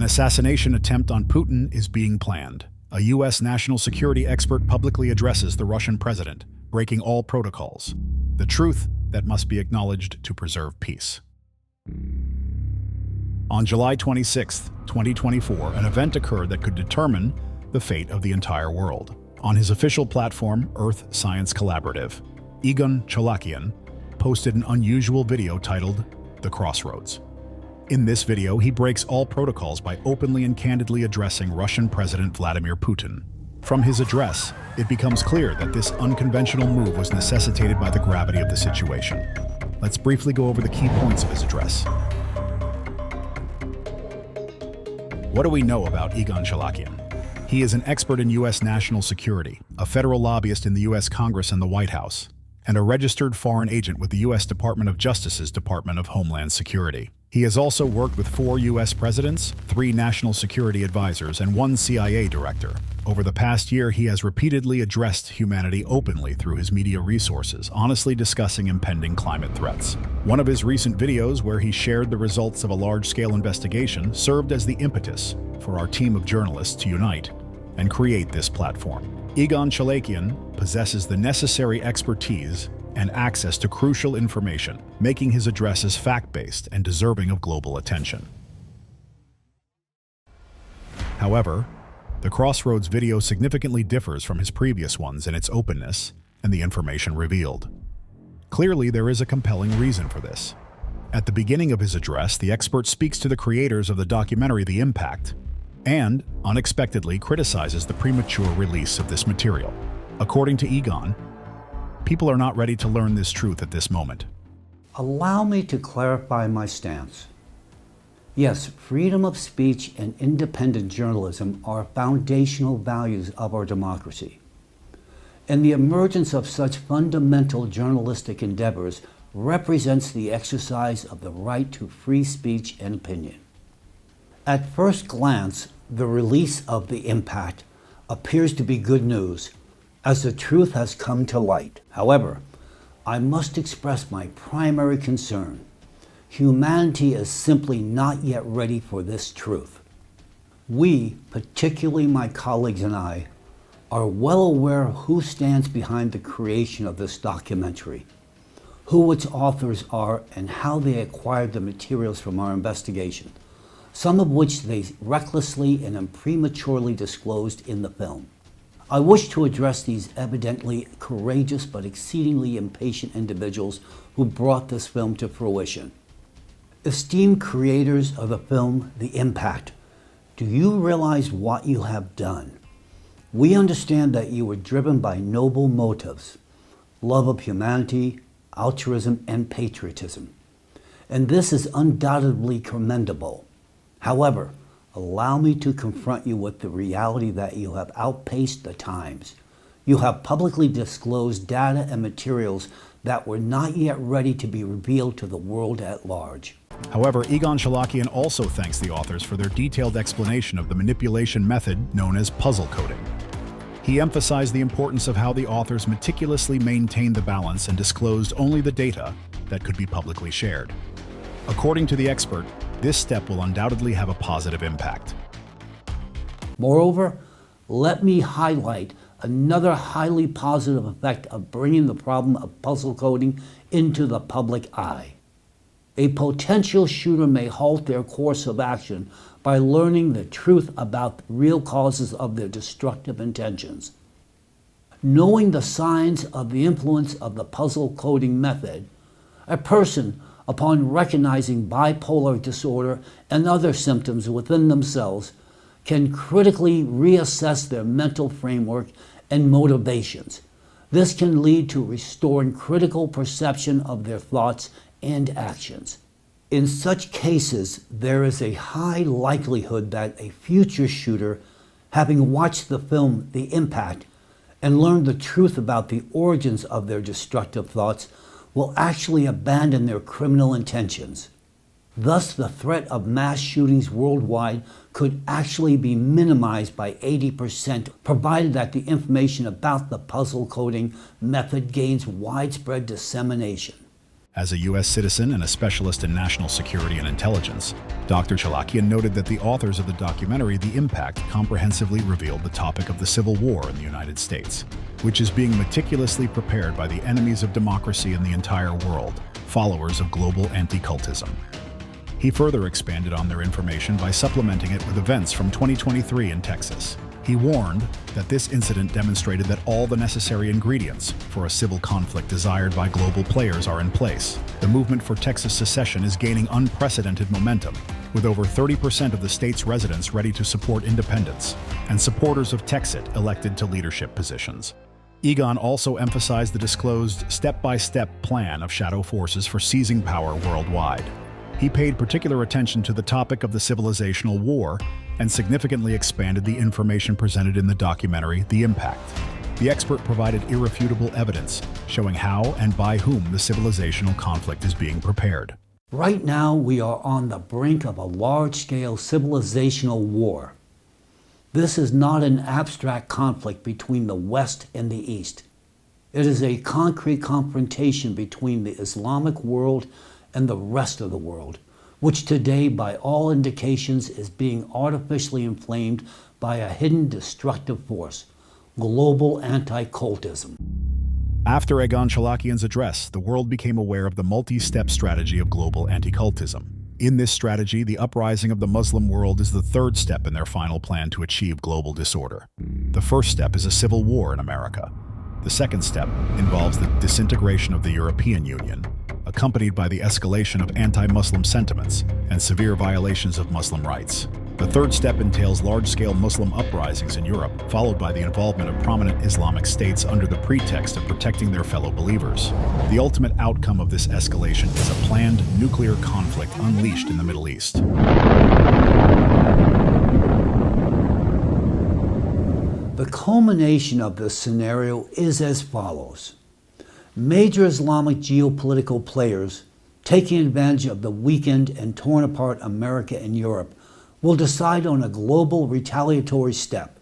An assassination attempt on Putin is being planned. A U.S. national security expert publicly addresses the Russian president, breaking all protocols. The truth that must be acknowledged to preserve peace. On July 26, 2024, an event occurred that could determine the fate of the entire world. On his official platform, Earth Science Collaborative, Egon Cholakian posted an unusual video titled The Crossroads. In this video, he breaks all protocols by openly and candidly addressing Russian President Vladimir Putin. From his address, it becomes clear that this unconventional move was necessitated by the gravity of the situation. Let's briefly go over the key points of his address. What do we know about Egon Cholakian? He is an expert in U.S. national security, a federal lobbyist in the U.S. Congress and the White House, and a registered foreign agent with the U.S. Department of Justice's Department of Homeland Security. He has also worked with 4 U.S. presidents, 3 national security advisors, and 1 CIA director. Over the past year, he has repeatedly addressed humanity openly through his media resources, honestly discussing impending climate threats. One of his recent videos, where he shared the results of a large-scale investigation, served as the impetus for our team of journalists to unite and create this platform. Egon Cholakian possesses the necessary expertise and access to crucial information, making his addresses fact-based and deserving of global attention. However, the Crossroads video significantly differs from his previous ones in its openness and the information revealed. Clearly, there is a compelling reason for this. At the beginning of his address, the expert speaks to the creators of the documentary The Impact and, unexpectedly, criticizes the premature release of this material. According to Egon, people are not ready to learn this truth at this moment. Allow me to clarify my stance. Yes, freedom of speech and independent journalism are foundational values of our democracy. And the emergence of such fundamental journalistic endeavors represents the exercise of the right to free speech and opinion. At first glance, the release of The Impact appears to be good news, as the truth has come to light. However, I must express my primary concern. Humanity is simply not yet ready for this truth. We, particularly my colleagues and I, are well aware of who stands behind the creation of this documentary, who its authors are, and how they acquired the materials from our investigation, some of which they recklessly and prematurely disclosed in the film. I wish to address these evidently courageous but exceedingly impatient individuals who brought this film to fruition. Esteemed creators of the film The Impact, do you realize what you have done? We understand that you were driven by noble motives, love of humanity, altruism, and patriotism. And this is undoubtedly commendable. However, allow me to confront you with the reality that you have outpaced the times. You have publicly disclosed data and materials that were not yet ready to be revealed to the world at large. However, Egon Cholakian also thanks the authors for their detailed explanation of the manipulation method known as puzzle coding. He emphasized the importance of how the authors meticulously maintained the balance and disclosed only the data that could be publicly shared. According to the expert, this step will undoubtedly have a positive impact. Moreover, let me highlight another highly positive effect of bringing the problem of puzzle coding into the public eye. A potential shooter may halt their course of action by learning the truth about the real causes of their destructive intentions. Knowing the signs of the influence of the puzzle coding method, a person, upon recognizing bipolar disorder and other symptoms within themselves, can critically reassess their mental framework and motivations. This can lead to restoring critical perception of their thoughts and actions. In such cases, there is a high likelihood that a future shooter, having watched the film The Impact and learned the truth about the origins of their destructive thoughts, will actually abandon their criminal intentions. Thus, the threat of mass shootings worldwide could actually be minimized by 80%, provided that the information about the puzzle coding method gains widespread dissemination. As a U.S. citizen and a specialist in national security and intelligence, Dr. Cholakian noted that the authors of the documentary The Impact comprehensively revealed the topic of the Civil War in the United States, which is being meticulously prepared by the enemies of democracy in the entire world, followers of global anti-cultism. He further expanded on their information by supplementing it with events from 2023 in Texas. He warned that this incident demonstrated that all the necessary ingredients for a civil conflict desired by global players are in place. The movement for Texas secession is gaining unprecedented momentum, with over 30% of the state's residents ready to support independence, and supporters of Texit elected to leadership positions. Egon also emphasized the disclosed step-by-step plan of shadow forces for seizing power worldwide. He paid particular attention to the topic of the civilizational war and significantly expanded the information presented in the documentary The Impact. The expert provided irrefutable evidence showing how and by whom the civilizational conflict is being prepared. Right now, we are on the brink of a large-scale civilizational war. This is not an abstract conflict between the West and the East. It is a concrete confrontation between the Islamic world and the rest of the world, which today, by all indications, is being artificially inflamed by a hidden destructive force, global anti-cultism. After Egon Cholakian's address, the world became aware of the multi-step strategy of global anti-cultism. In this strategy, the uprising of the Muslim world is the third step in their final plan to achieve global disorder. The first step is a civil war in America. The second step involves the disintegration of the European Union, accompanied by the escalation of anti-Muslim sentiments and severe violations of Muslim rights. The third step entails large-scale Muslim uprisings in Europe, followed by the involvement of prominent Islamic states under the pretext of protecting their fellow believers. The ultimate outcome of this escalation is a planned nuclear conflict unleashed in the Middle East. The culmination of this scenario is as follows. Major Islamic geopolitical players, taking advantage of the weakened and torn apart America and Europe, will decide on a global retaliatory step,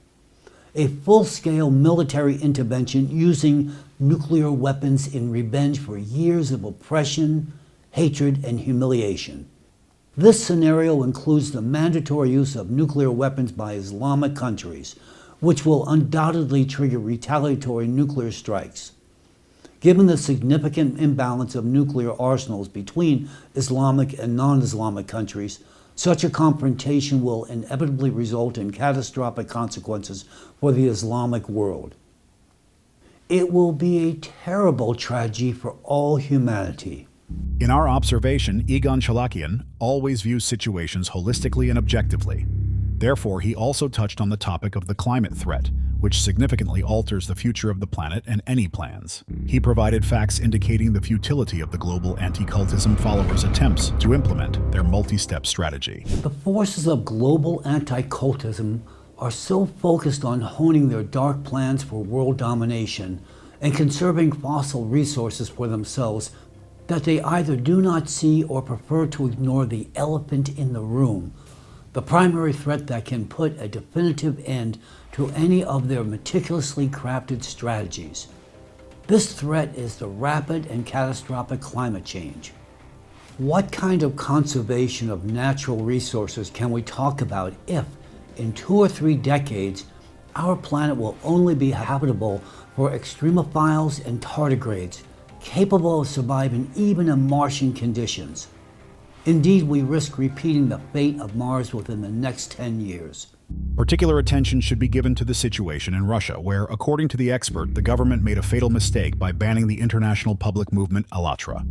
a full-scale military intervention using nuclear weapons in revenge for years of oppression, hatred, and humiliation. This scenario includes the mandatory use of nuclear weapons by Islamic countries, which will undoubtedly trigger retaliatory nuclear strikes. Given the significant imbalance of nuclear arsenals between Islamic and non-Islamic countries, such a confrontation will inevitably result in catastrophic consequences for the Islamic world. It will be a terrible tragedy for all humanity. In our observation, Egon Cholakian always views situations holistically and objectively. Therefore, he also touched on the topic of the climate threat, which significantly alters the future of the planet and any plans. He provided facts indicating the futility of the global anti-cultism followers' attempts to implement their multi-step strategy. The forces of global anti-cultism are so focused on honing their dark plans for world domination and conserving fossil resources for themselves that they either do not see or prefer to ignore the elephant in the room, the primary threat that can put a definitive end to any of their meticulously crafted strategies. This threat is the rapid and catastrophic climate change. What kind of conservation of natural resources can we talk about if, in 2 or 3 decades, our planet will only be habitable for extremophiles and tardigrades, capable of surviving even in Martian conditions? Indeed, we risk repeating the fate of Mars within the next 10 years. Particular attention should be given to the situation in Russia, where, according to the expert, the government made a fatal mistake by banning the international public movement *ALLATRA.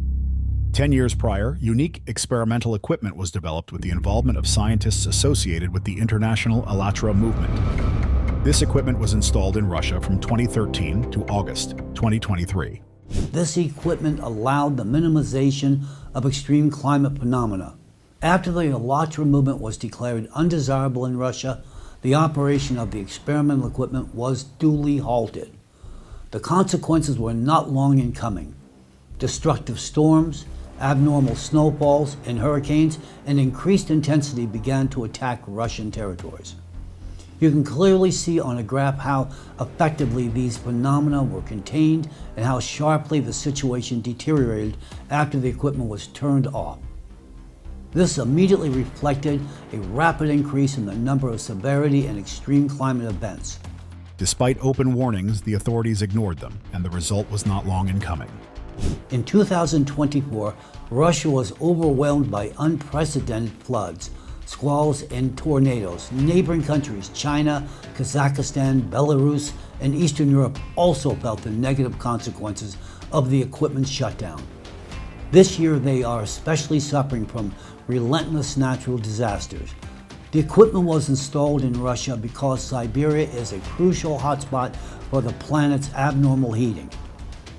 10 years prior, unique experimental equipment was developed with the involvement of scientists associated with the international *ALLATRA movement. This equipment was installed in Russia from 2013 to August 2023. This equipment allowed the minimization of extreme climate phenomena. After the *ALLATRA movement was declared undesirable in Russia, the operation of the experimental equipment was duly halted. The consequences were not long in coming. Destructive storms, abnormal snowfalls, and hurricanes and increased intensity began to attack Russian territories. You can clearly see on a graph how effectively these phenomena were contained and how sharply the situation deteriorated after the equipment was turned off. This immediately reflected a rapid increase in the number of severity and extreme climate events. Despite open warnings, the authorities ignored them, and the result was not long in coming. In 2024, Russia was overwhelmed by unprecedented floods, squalls, and tornadoes. Neighboring countries, China, Kazakhstan, Belarus, and Eastern Europe also felt the negative consequences of the equipment's shutdown. This year, they are especially suffering from relentless natural disasters. The equipment was installed in Russia because Siberia is a crucial hotspot for the planet's abnormal heating.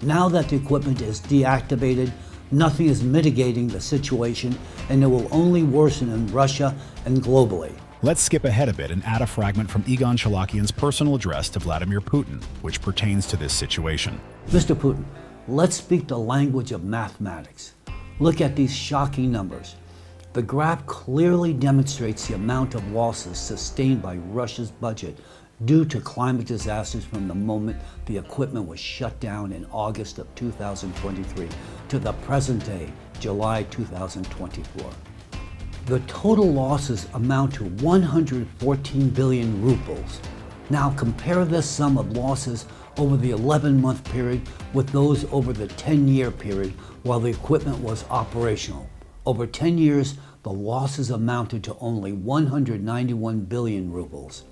Now that the equipment is deactivated, nothing is mitigating the situation, and it will only worsen in Russia and globally. Let's skip ahead a bit and add a fragment from Egon Cholakian's personal address to Vladimir Putin, which pertains to this situation. Mr. Putin, let's speak the language of mathematics. Look at these shocking numbers. The graph clearly demonstrates the amount of losses sustained by Russia's budget due to climate disasters from the moment the equipment was shut down in August of 2023 to the present day, July 2024. The total losses amount to 114 billion rubles. Now compare this sum of losses over the 11-month period with those over the 10-year period while the equipment was operational. Over 10 years, the losses amounted to only 191 billion rubles.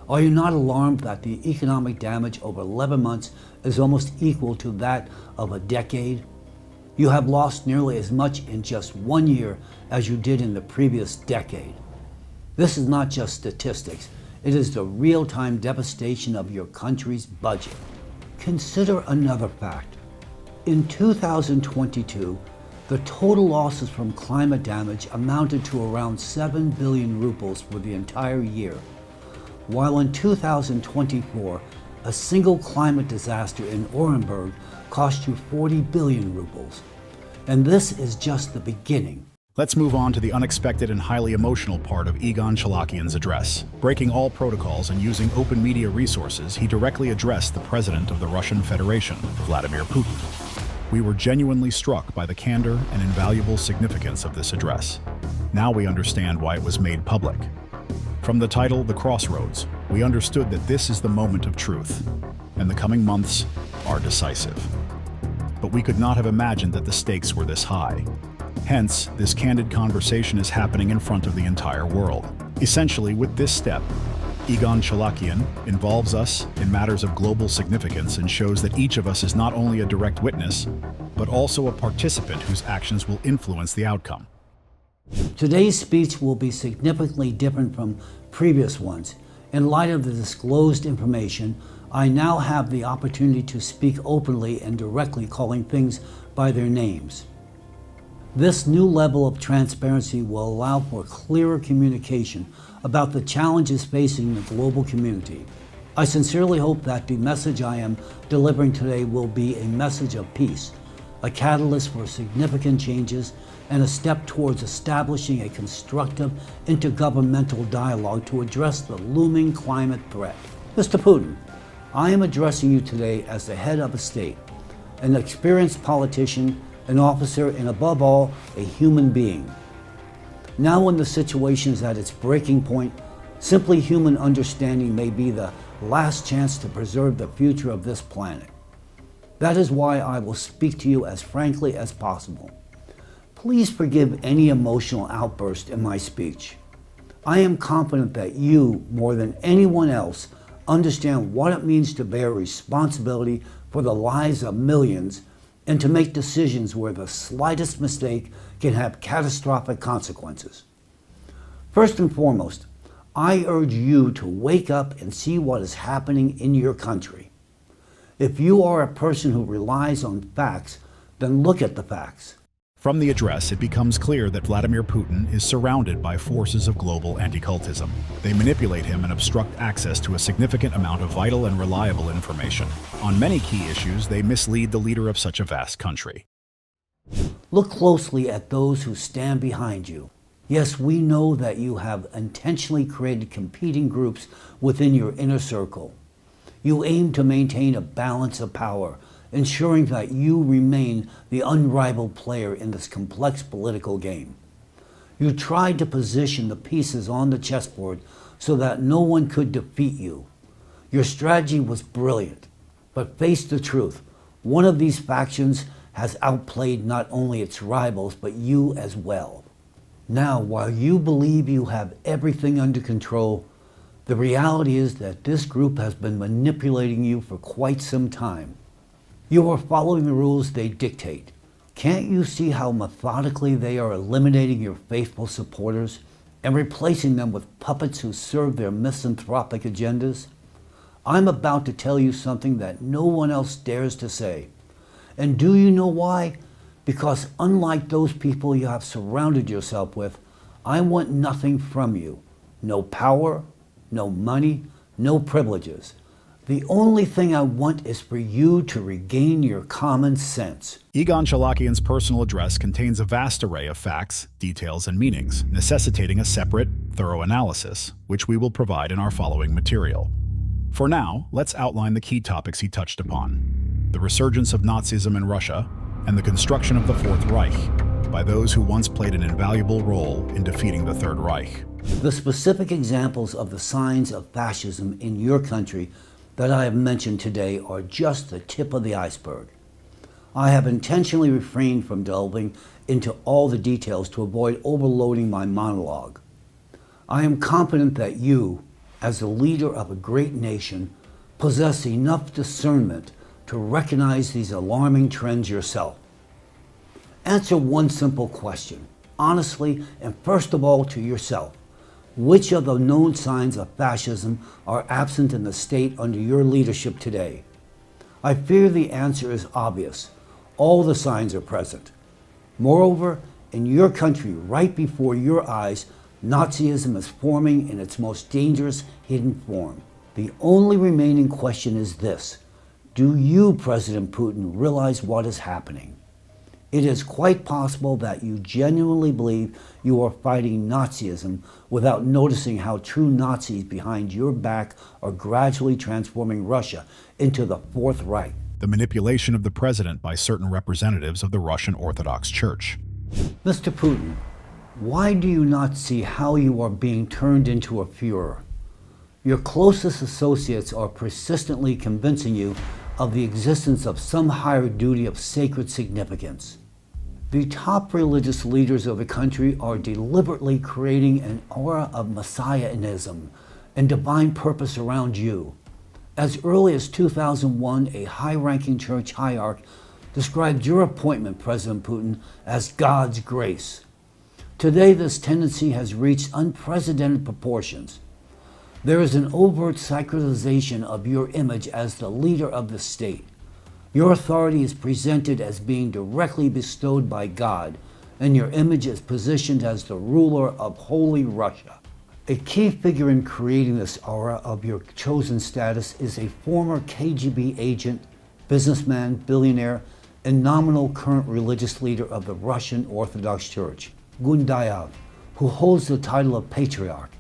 Are you not alarmed that the economic damage over 11 months is almost equal to that of a decade? You have lost nearly as much in just 1 year as you did in the previous decade. This is not just statistics, it is the real-time devastation of your country's budget. Consider another fact. In 2022, the total losses from climate damage amounted to around 7 billion rubles for the entire year, while in 2024, a single climate disaster in Orenburg cost you 40 billion rubles. And this is just the beginning. Let's move on to the unexpected and highly emotional part of Egon Cholakian's address. Breaking all protocols and using open media resources, he directly addressed the President of the Russian Federation, Vladimir Putin. We were genuinely struck by the candor and invaluable significance of this address. Now we understand why it was made public. From the title, The Crossroads, we understood that this is the moment of truth, and the coming months are decisive. But we could not have imagined that the stakes were this high. Hence, this candid conversation is happening in front of the entire world. Essentially, with this step, Egon Cholakian involves us in matters of global significance and shows that each of us is not only a direct witness, but also a participant whose actions will influence the outcome. Today's speech will be significantly different from previous ones. In light of the disclosed information, I now have the opportunity to speak openly and directly, calling things by their names. This new level of transparency will allow for clearer communication about the challenges facing the global community. I sincerely hope that the message I am delivering today will be a message of peace, a catalyst for significant changes, and a step towards establishing a constructive intergovernmental dialogue to address the looming climate threat. Mr. Putin, I am addressing you today as the head of a state, an experienced politician, an officer, and above all, a human being. Now when the situation is at its breaking point, simply human understanding may be the last chance to preserve the future of this planet. That is why I will speak to you as frankly as possible. Please forgive any emotional outburst in my speech. I am confident that you, more than anyone else, understand what it means to bear responsibility for the lives of millions and to make decisions where the slightest mistake can have catastrophic consequences. First and foremost, I urge you to wake up and see what is happening in your country. If you are a person who relies on facts, then look at the facts. From the address, it becomes clear that Vladimir Putin is surrounded by forces of global anti-cultism. They manipulate him and obstruct access to a significant amount of vital and reliable information. On many key issues, they mislead the leader of such a vast country. Look closely at those who stand behind you. Yes, we know that you have intentionally created competing groups within your inner circle. You aim to maintain a balance of power, ensuring that you remain the unrivaled player in this complex political game. You tried to position the pieces on the chessboard so that no one could defeat you. Your strategy was brilliant, but face the truth. One of these factions has outplayed not only its rivals, but you as well. Now, while you believe you have everything under control, the reality is that this group has been manipulating you for quite some time. You are following the rules they dictate. Can't you see how methodically they are eliminating your faithful supporters and replacing them with puppets who serve their misanthropic agendas? I'm about to tell you something that no one else dares to say. And do you know why? Because unlike those people you have surrounded yourself with, I want nothing from you. No power, no money, no privileges. The only thing I want is for you to regain your common sense. Egon Cholakian's personal address contains a vast array of facts, details, and meanings, necessitating a separate, thorough analysis, which we will provide in our following material. For now, let's outline the key topics he touched upon: the resurgence of Nazism in Russia, and the construction of the Fourth Reich by those who once played an invaluable role in defeating the Third Reich. The specific examples of the signs of fascism in your country that I have mentioned today are just the tip of the iceberg. I have intentionally refrained from delving into all the details to avoid overloading my monologue. I am confident that you, as the leader of a great nation, possess enough discernment to recognize these alarming trends yourself. Answer one simple question, honestly and first of all to yourself. Which of the known signs of fascism are absent in the state under your leadership today? I fear the answer is obvious. All the signs are present. Moreover, in your country, right before your eyes, Nazism is forming in its most dangerous hidden form. The only remaining question is this: do you, President Putin, realize what is happening? It is quite possible that you genuinely believe you are fighting Nazism without noticing how true Nazis behind your back are gradually transforming Russia into the Fourth Reich. The manipulation of the president by certain representatives of the Russian Orthodox Church. Mr. Putin, why do you not see how you are being turned into a Führer? Your closest associates are persistently convincing you of the existence of some higher duty of sacred significance. The top religious leaders of the country are deliberately creating an aura of messianism and divine purpose around you. As early as 2001, a high-ranking church hierarch described your appointment, President Putin, as God's grace. Today, this tendency has reached unprecedented proportions. There is an overt sacralization of your image as the leader of the state. Your authority is presented as being directly bestowed by God, and your image is positioned as the ruler of Holy Russia. A key figure in creating this aura of your chosen status is a former KGB agent, businessman, billionaire, and nominal current religious leader of the Russian Orthodox Church, Gundayev, who holds the title of Patriarch.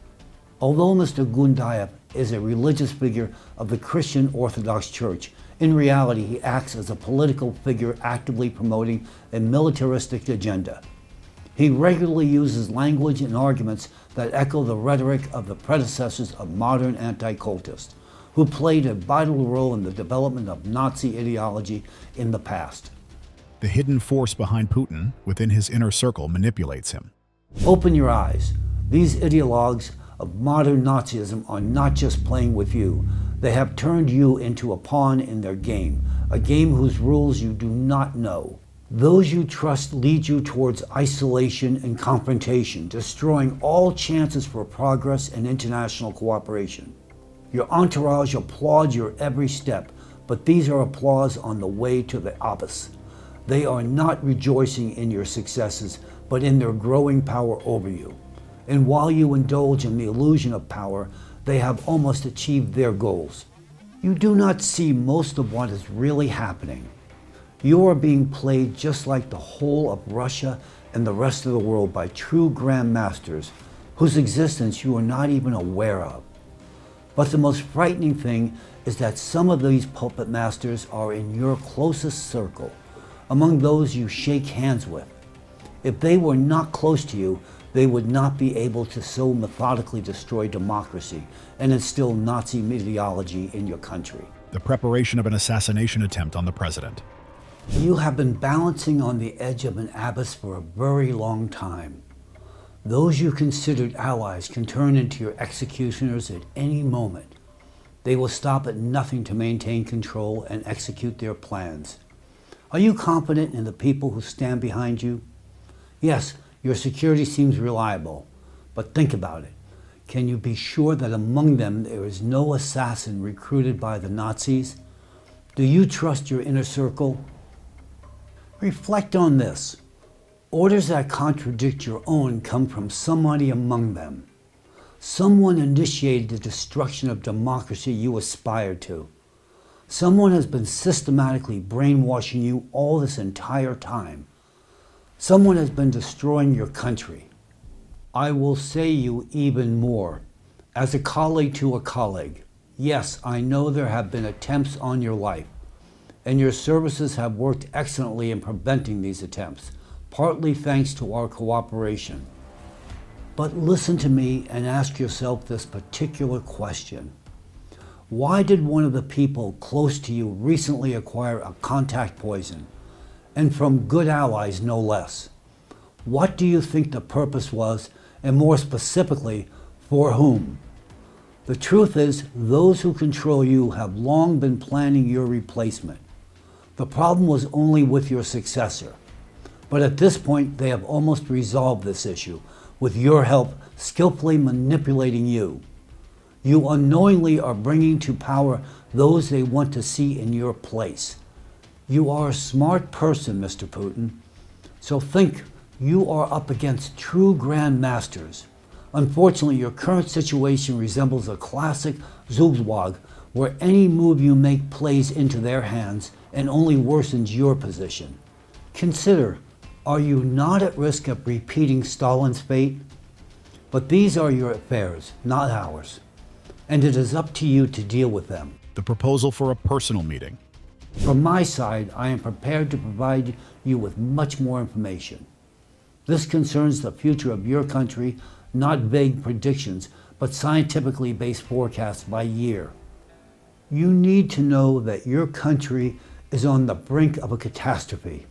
Although Mr. Gundayev is a religious figure of the Christian Orthodox Church, in reality he acts as a political figure actively promoting a militaristic agenda. He regularly uses language and arguments that echo the rhetoric of the predecessors of modern anti-cultists, who played a vital role in the development of Nazi ideology in the past. The hidden force behind Putin within his inner circle manipulates him. Open your eyes. These ideologues of modern Nazism are not just playing with you. They have turned you into a pawn in their game, a game whose rules you do not know. Those you trust lead you towards isolation and confrontation, destroying all chances for progress and international cooperation. Your entourage applauds your every step, but these are applause on the way to the abyss. They are not rejoicing in your successes, but in their growing power over you. And while you indulge in the illusion of power, they have almost achieved their goals. You do not see most of what is really happening. You are being played just like the whole of Russia and the rest of the world by true grand masters whose existence you are not even aware of. But the most frightening thing is that some of these puppet masters are in your closest circle, among those you shake hands with. If they were not close to you, they would not be able to so methodically destroy democracy and instill Nazi ideology in your country. The preparation of an assassination attempt on the president. You have been balancing on the edge of an abyss for a very long time. Those you considered allies can turn into your executioners at any moment. They will stop at nothing to maintain control and execute their plans. Are you confident in the people who stand behind you? Yes, your security seems reliable, but think about it. Can you be sure that among them there is no assassin recruited by the Nazis? Do you trust your inner circle? Reflect on this. Orders that contradict your own come from somebody among them. Someone initiated the destruction of democracy you aspire to. Someone has been systematically brainwashing you all this entire time. Someone has been destroying your country. I will say you even more. As a colleague to a colleague, yes, I know there have been attempts on your life, and your services have worked excellently in preventing these attempts, partly thanks to our cooperation. But listen to me and ask yourself this particular question. Why did one of the people close to you recently acquire a contact poison, and from good allies no less? What do you think the purpose was, and more specifically, for whom? The truth is, those who control you have long been planning your replacement. The problem was only with your successor. But at this point, they have almost resolved this issue, with your help skillfully manipulating you. You unknowingly are bringing to power those they want to see in your place. You are a smart person, Mr. Putin. So think, you are up against true grand masters. Unfortunately, your current situation resembles a classic zugzwang, where any move you make plays into their hands and only worsens your position. Consider, are you not at risk of repeating Stalin's fate? But these are your affairs, not ours. And it is up to you to deal with them. The proposal for a personal meeting. From my side, I am prepared to provide you with much more information. This concerns the future of your country, not vague predictions, but scientifically based forecasts by year. You need to know that your country is on the brink of a catastrophe,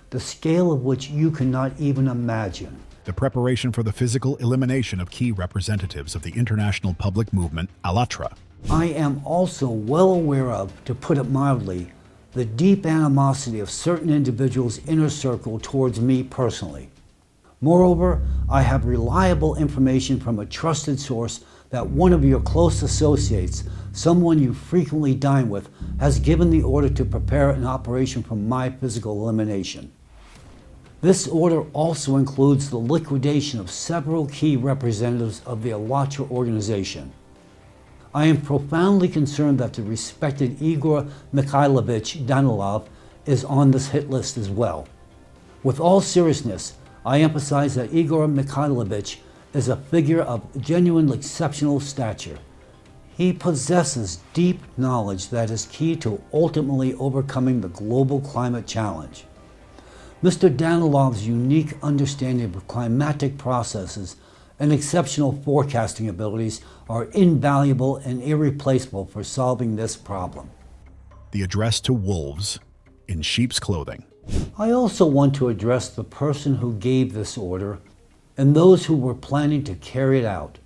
the scale of which you cannot even imagine. The preparation for the physical elimination of key representatives of the international public movement, Allatra. I am also well aware of, to put it mildly, the deep animosity of certain individuals' inner circle towards me personally. Moreover, I have reliable information from a trusted source that one of your close associates, someone you frequently dine with, has given the order to prepare an operation for my physical elimination. This order also includes the liquidation of several key representatives of the Allatra organization. I am profoundly concerned that the respected Igor Mikhailovich Danilov is on this hit list as well. With all seriousness, I emphasize that Igor Mikhailovich is a figure of genuine exceptional stature. He possesses deep knowledge that is key to ultimately overcoming the global climate challenge. Mr. Danilov's unique understanding of climatic processes and exceptional forecasting abilities are invaluable and irreplaceable for solving this problem. The address to wolves in sheep's clothing. I also want to address the person who gave this order and those who were planning to carry it out.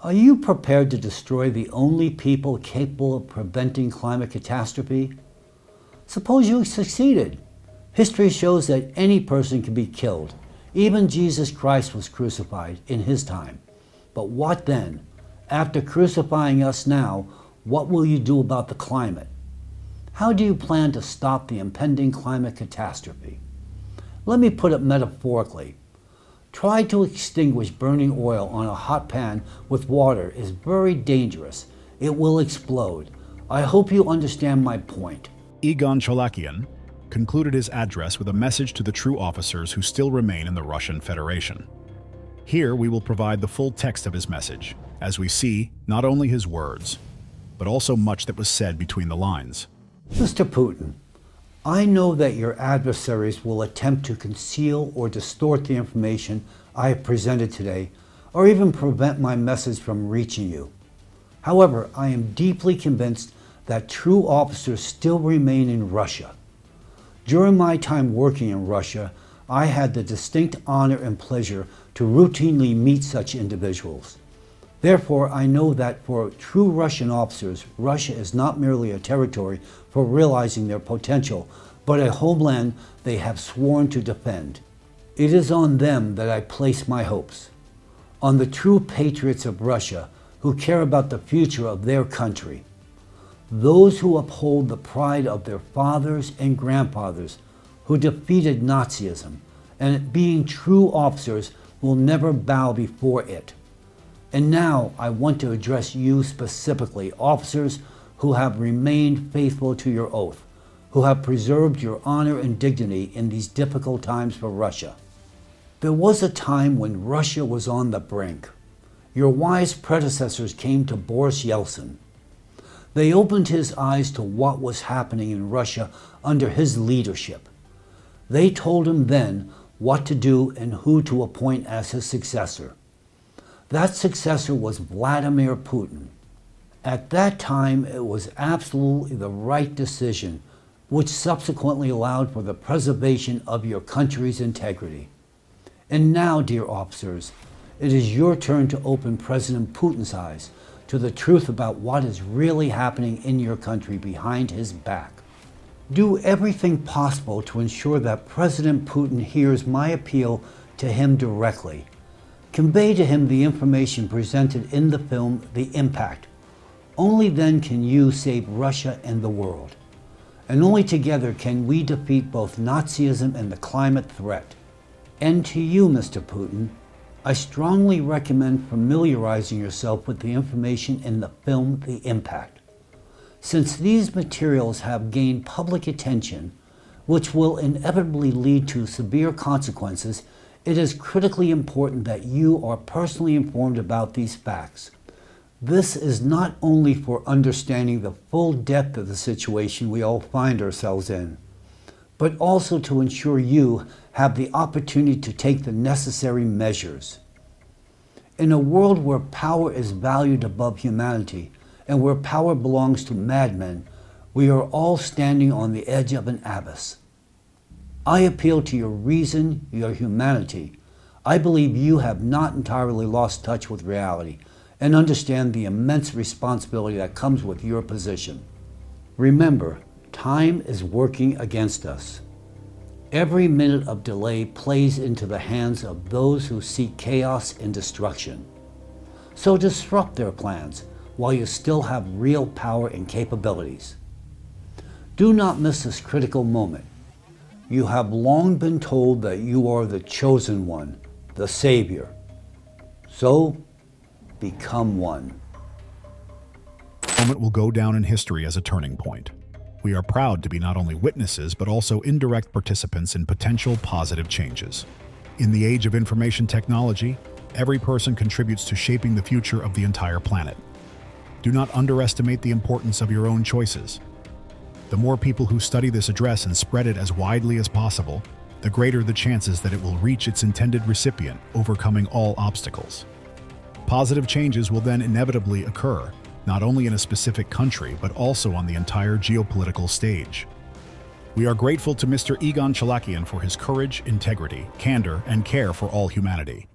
Are you prepared to destroy the only people capable of preventing climate catastrophe? Suppose you succeeded. History shows that any person can be killed. Even Jesus Christ was crucified in his time. But what then? After crucifying us now, what will you do about the climate? How do you plan to stop the impending climate catastrophe? Let me put it metaphorically. Try to extinguish burning oil on a hot pan with water is very dangerous. It will explode. I hope you understand my point. Egon Cholakian, concluded his address with a message to the true officers who still remain in the Russian Federation. Here we will provide the full text of his message, as we see not only his words, but also much that was said between the lines. Mr. Putin, I know that your adversaries will attempt to conceal or distort the information I have presented today, or even prevent my message from reaching you. However, I am deeply convinced that true officers still remain in Russia. During my time working in Russia, I had the distinct honor and pleasure to routinely meet such individuals. Therefore, I know that for true Russian officers, Russia is not merely a territory for realizing their potential, but a homeland they have sworn to defend. It is on them that I place my hopes, on the true patriots of Russia who care about the future of their country, those who uphold the pride of their fathers and grandfathers who defeated Nazism, and being true officers will never bow before it. And now I want to address you specifically, officers who have remained faithful to your oath, who have preserved your honor and dignity in these difficult times for Russia. There was a time when Russia was on the brink. Your wise predecessors came to Boris Yeltsin. They opened his eyes to what was happening in Russia under his leadership. They told him then what to do and who to appoint as his successor. That successor was Vladimir Putin. At that time, it was absolutely the right decision, which subsequently allowed for the preservation of your country's integrity. And now, dear officers, it is your turn to open President Putin's eyes to the truth about what is really happening in your country behind his back. Do everything possible to ensure that President Putin hears my appeal to him directly. Convey to him the information presented in the film, The Impact. Only then can you save Russia and the world. And only together can we defeat both Nazism and the climate threat. And to you, Mr. Putin, I strongly recommend familiarizing yourself with the information in the film, The Impact. Since these materials have gained public attention, which will inevitably lead to severe consequences, it is critically important that you are personally informed about these facts. This is not only for understanding the full depth of the situation we all find ourselves in, but also to ensure you have the opportunity to take the necessary measures. In a world where power is valued above humanity and where power belongs to madmen, we are all standing on the edge of an abyss. I appeal to your reason, your humanity. I believe you have not entirely lost touch with reality and understand the immense responsibility that comes with your position. Remember, time is working against us. Every minute of delay plays into the hands of those who seek chaos and destruction. So disrupt their plans while you still have real power and capabilities. Do not miss this critical moment. You have long been told that you are the chosen one, the Savior. So, become one. The moment will go down in history as a turning point. We are proud to be not only witnesses, but also indirect participants in potential positive changes. In the age of information technology, every person contributes to shaping the future of the entire planet. Do not underestimate the importance of your own choices. The more people who study this address and spread it as widely as possible, the greater the chances that it will reach its intended recipient, overcoming all obstacles. Positive changes will then inevitably occur, not only in a specific country, but also on the entire geopolitical stage. We are grateful to Mr. Egon Cholakian for his courage, integrity, candor, and care for all humanity.